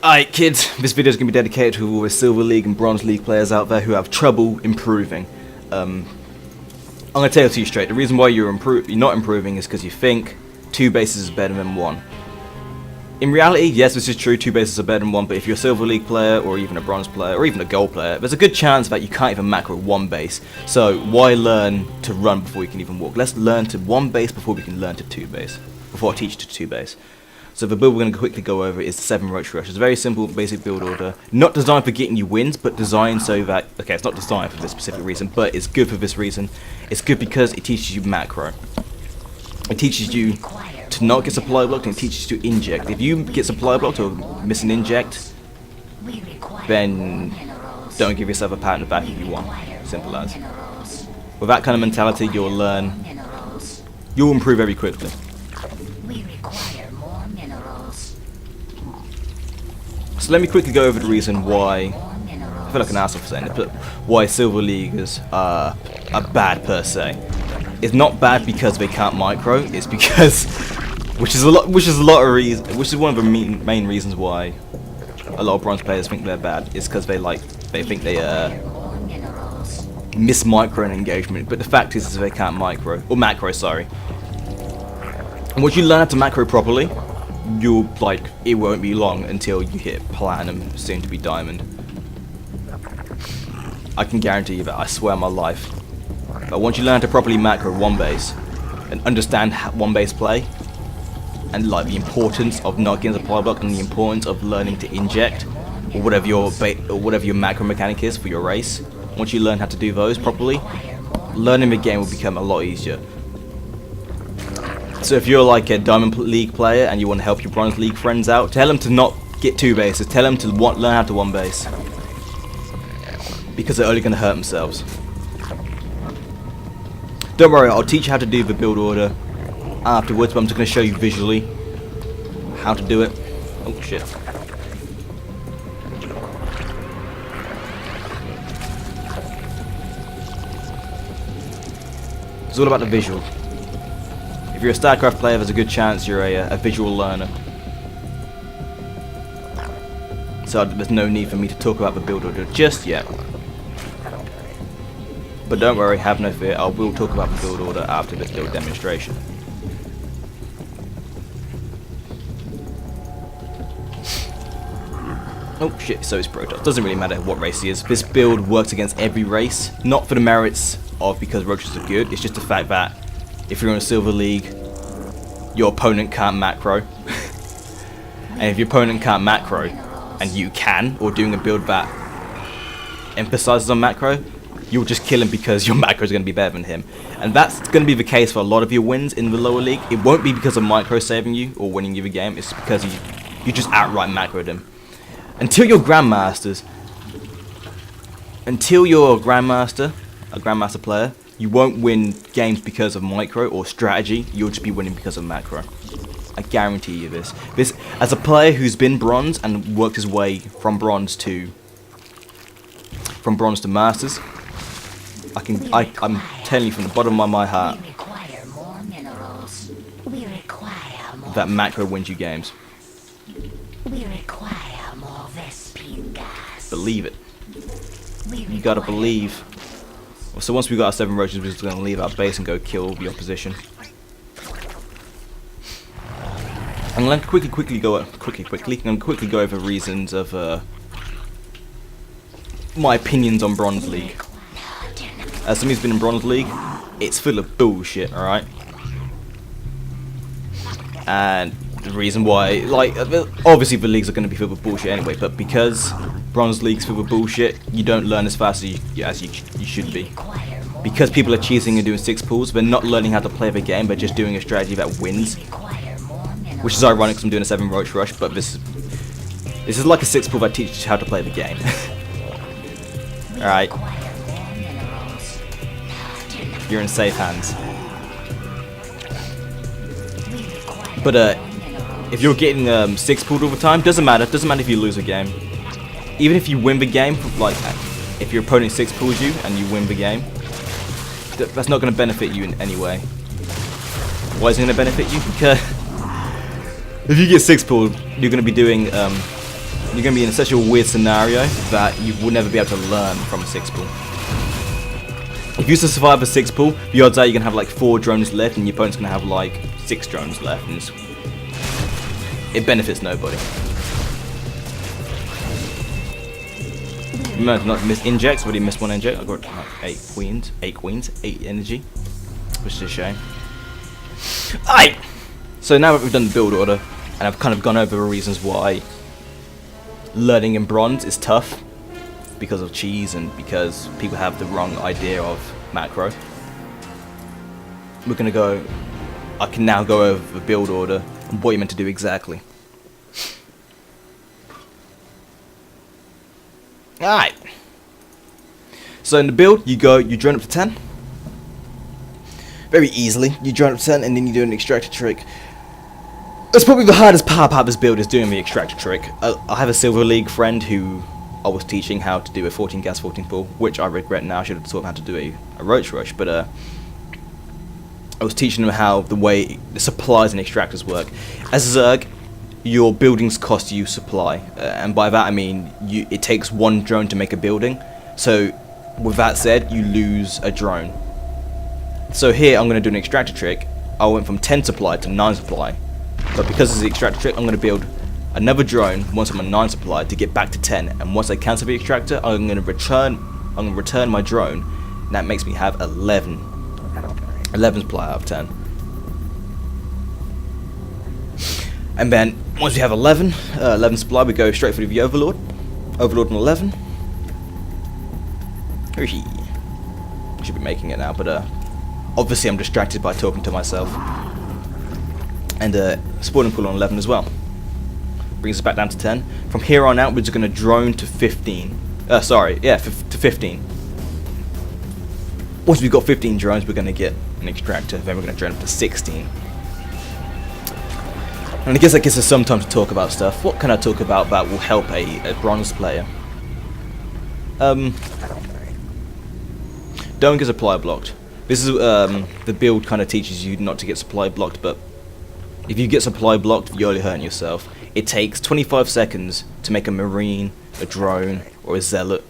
Alright kids, this video is going to be dedicated to all the Silver League and Bronze League players out there who have trouble improving. I'm going to tell it to you straight, the reason why you're not improving is because you think 2 bases is better than 1. In reality, yes, this is true, 2 bases are better than 1, but if you're a Silver League player, or even a Bronze player, or even a Gold player, there's a good chance that you can't even macro 1 base. So why learn to run before you can even walk? Let's learn to 1 base before we can learn to 2 base. Before I teach you to 2 base. So the build we're going to quickly go over is the 7 Roach Rush. It's a very simple, basic build order. Not designed for getting you wins, but designed so that... Okay, it's not designed for this specific reason, but it's good for this reason. It's good because it teaches you macro. It teaches you to not get supply blocked, and it teaches you to inject. If you get supply blocked or miss an inject, then don't give yourself a pat on the back if you want. Simple as. With that kind of mentality, you'll learn... You'll improve very quickly. So let me quickly go over the reason why, I feel like an asshole for saying it, but why Silver Leaguers are bad per se. It's not bad because they can't micro, it's because, which is one of the main reasons why a lot of Bronze players think they're bad, is because they think they miss micro and engagement, but the fact is they can't macro, sorry. And once you learn how to macro properly, it won't be long until you hit Platinum, soon to be Diamond. I can guarantee you that, I swear on my life. But once you learn to properly macro 1 base, and understand 1 base play, and like the importance of not getting supply block, and the importance of learning to inject, or whatever your macro mechanic is for your race, once you learn how to do those properly, learning the game will become a lot easier. So if you're like a Diamond League player and you want to help your Bronze League friends out, tell them to not get 2 bases, tell them to learn how to 1 base. Because they're only going to hurt themselves. Don't worry, I'll teach you how to do the build order afterwards, but I'm just going to show you visually how to do it. Oh shit. It's all about the visual. If you're a StarCraft player, there's a good chance you're a visual learner. So there's no need for me to talk about the build order just yet. But don't worry, have no fear, I will talk about the build order after this little demonstration. Oh shit, so is Protoss. Doesn't really matter what race he is. This build works against every race, not for the merits of because Roaches are good, it's just the fact that if you're in a Silver League, your opponent can't macro. And if your opponent can't macro, and you can, or doing a build that emphasizes on macro, you'll just kill him because your macro is going to be better than him. And that's going to be the case for a lot of your wins in the lower league. It won't be because of micro saving you or winning you the game, it's because you just outright macroed him. Until you're Grandmasters, a Grandmaster player, you won't win games because of micro or strategy, you'll just be winning because of macro. I guarantee you this. As a player who's been Bronze and worked his way from Bronze to Masters, I'm telling you from the bottom of my heart that macro wins you games. Believe it. You gotta believe. So once we got our 7 Roaches, we're just going to leave our base and go kill the opposition. I'm going to quickly go over reasons of my opinions on Bronze League. As somebody who's been in Bronze League, it's full of bullshit, alright? And the reason why, obviously the leagues are going to be filled with bullshit anyway, but because Bronze League's filled with bullshit, you don't learn as fast as you should be. Because people are cheating and doing 6 pools, they're not learning how to play the game, they're just doing a strategy that wins. Which is ironic because I'm doing a 7 Roach Rush, but this is like a 6 pool that teaches you how to play the game. Alright. You're in safe hands. But if you're getting 6 pooled all the time, doesn't matter if you lose a game. Even if you win the game, like if your opponent 6 pools you and you win the game, that's not going to benefit you in any way. Why is it going to benefit you? Because if you get 6 pooled, you're going to be doing you're going to be in such a weird scenario that you will never be able to learn from a 6 pool. If you survive a 6 pool, the odds are you're going to have like 4 drones left and your opponent's going to have like 6 drones left, and it benefits nobody. Remember to not miss injects. Already missed 1 inject. I got like 8 queens, 8 energy, which is a shame. Alright! So now that we've done the build order, and I've kind of gone over the reasons why learning in bronze is tough, because of cheese and because people have the wrong idea of macro. I can now go over the build order and what you're meant to do exactly. Alright. So in the build, you drone up to 10. Very easily. You drone up to 10 and then you do an extractor trick. That's probably the hardest part about this build, is doing the extractor trick. I have a Silver League friend who I was teaching how to do a 14 gas 14 full, which I regret now. I should have taught him how to do a Roach rush, but I was teaching him how the way the supplies and extractors work. As a Zerg, your buildings cost you supply, and by that I mean it takes 1 drone to make a building. So with that said, you lose a drone. So here I'm going to do an extractor trick. I went from 10 supply to 9 supply, but because it's the extractor trick, I'm going to build another drone once I'm on 9 supply to get back to 10, and once I cancel the extractor, I'm going to return my drone, and that makes me have 11 supply out of 10. And then once we have 11 supply, we go straight for the Overlord on 11. Should be making it now, but obviously I'm distracted by talking to myself. And spawning pool on 11 as well. Brings us back down to 10. From here on out, we're just going to drone to 15. To 15. Once we've got 15 drones, we're going to get an extractor. Then we're going to drone up to 16. And I guess that gives us some time to talk about stuff. What can I talk about that will help a bronze player? Don't get supply blocked. This is the build kind of teaches you not to get supply blocked, but if you get supply blocked, you're only hurting yourself. It takes 25 seconds to make a marine, a drone, or a zealot.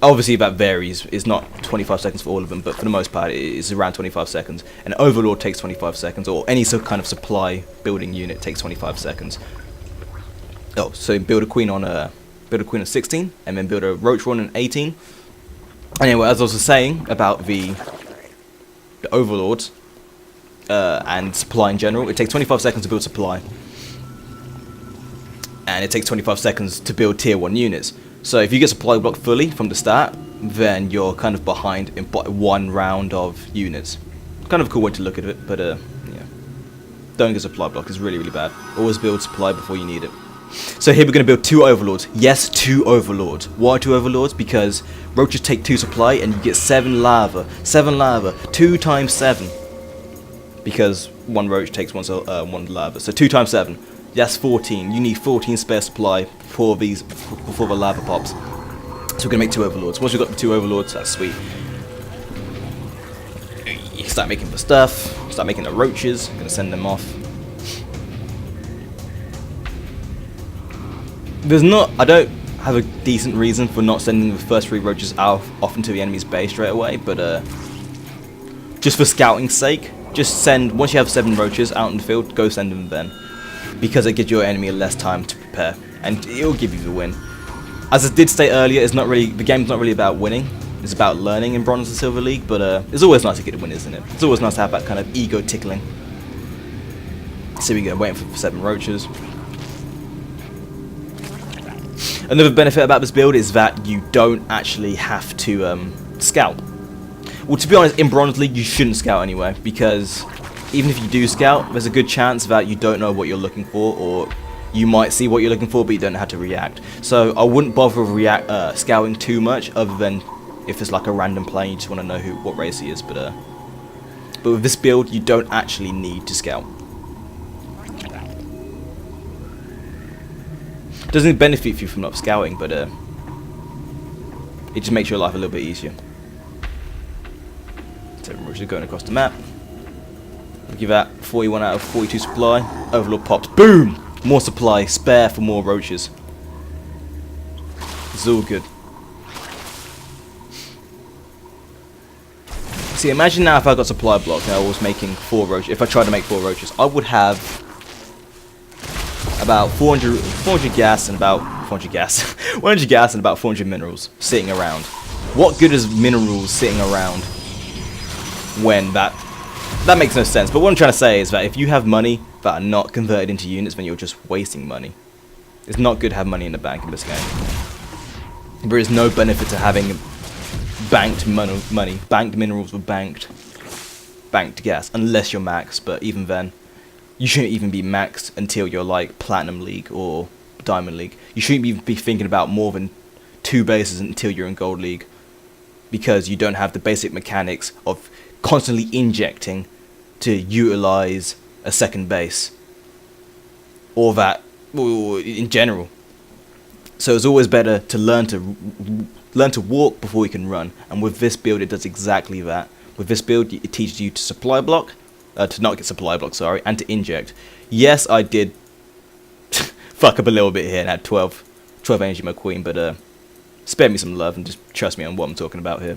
Obviously that varies. It's not 25 seconds for all of them, but for the most part it's around 25 seconds. An Overlord takes 25 seconds, or any sort of kind of supply building unit takes 25 seconds. Oh, so build a queen on 16, and then build a Roach one on 18. Anyway, as I was saying about the Overlords and supply in general, it takes 25 seconds to build supply, and it takes 25 seconds to build tier 1 units. So if you get supply blocked fully from the start, then you're kind of behind in 1 round of units. Kind of a cool way to look at it, but yeah. Don't get supply blocked, it's really, really bad. Always build supply before you need it. So here we're going to build 2 Overlords. Yes, 2 Overlords. Why 2 Overlords? Because Roaches take 2 supply and you get 7 lava. 7 lava. 2 times 7. Because 1 Roach takes 1 lava. So 2 times 7. That's 14. You need 14 spare supply before the lava pops. So we're going to make 2 Overlords. Once we've got the 2 Overlords, that's sweet. You start making the stuff. Start making the Roaches. I'm going to send them off. I don't have a decent reason for not sending the first 3 Roaches off into the enemy's base straight away, but just for scouting's sake, just send, once you have 7 Roaches out in the field, go send them then. Because it gives your enemy less time to prepare, and it'll give you the win. As I did say earlier, the game's not really about winning, it's about learning in Bronze and Silver League, but it's always nice to get a win, isn't it? It's always nice to have that kind of ego tickling. So we go, waiting for 7 Roaches. Another benefit about this build is that you don't actually have to scout. Well, to be honest, in Bronze League you shouldn't scout anyway, because even if you do scout, there's a good chance that you don't know what you're looking for, or you might see what you're looking for but you don't know how to react. So I wouldn't bother with scouting too much, other than if it's like a random player and you just want to know what race he is. But with this build you don't actually need to scout. It doesn't benefit you from not scouting, but it just makes your life a little bit easier. So we're just going across the map. Give that 41 out of 42 supply. Overlord pops. Boom! More supply. Spare for more Roaches. It's all good. See, imagine now if I got supply block and I was making 4 roaches. If I tried to make 4 roaches, I would have about 400 gas and about 400 gas, 100 gas and about 400 minerals sitting around. What good is minerals sitting around when that makes no sense? But what I'm trying to say is that if you have money that are not converted into units, then you're just wasting money. It's not good to have money in the bank in this game. There is no benefit to having banked money, banked minerals with banked gas, unless you're max. But even then, you shouldn't even be maxed until you're like Platinum League or Diamond League. You shouldn't even be thinking about more than 2 bases until you're in Gold League, because you don't have the basic mechanics of constantly injecting to utilize a second base, or that in general. So it's always better to learn to walk before you can run, and with this build it does exactly that. With this build it teaches you to supply block, to not get supply block, sorry, and to inject. Yes, I did fuck up a little bit here and had 12 energy my queen, but spare me some love and just trust me on what I'm talking about here.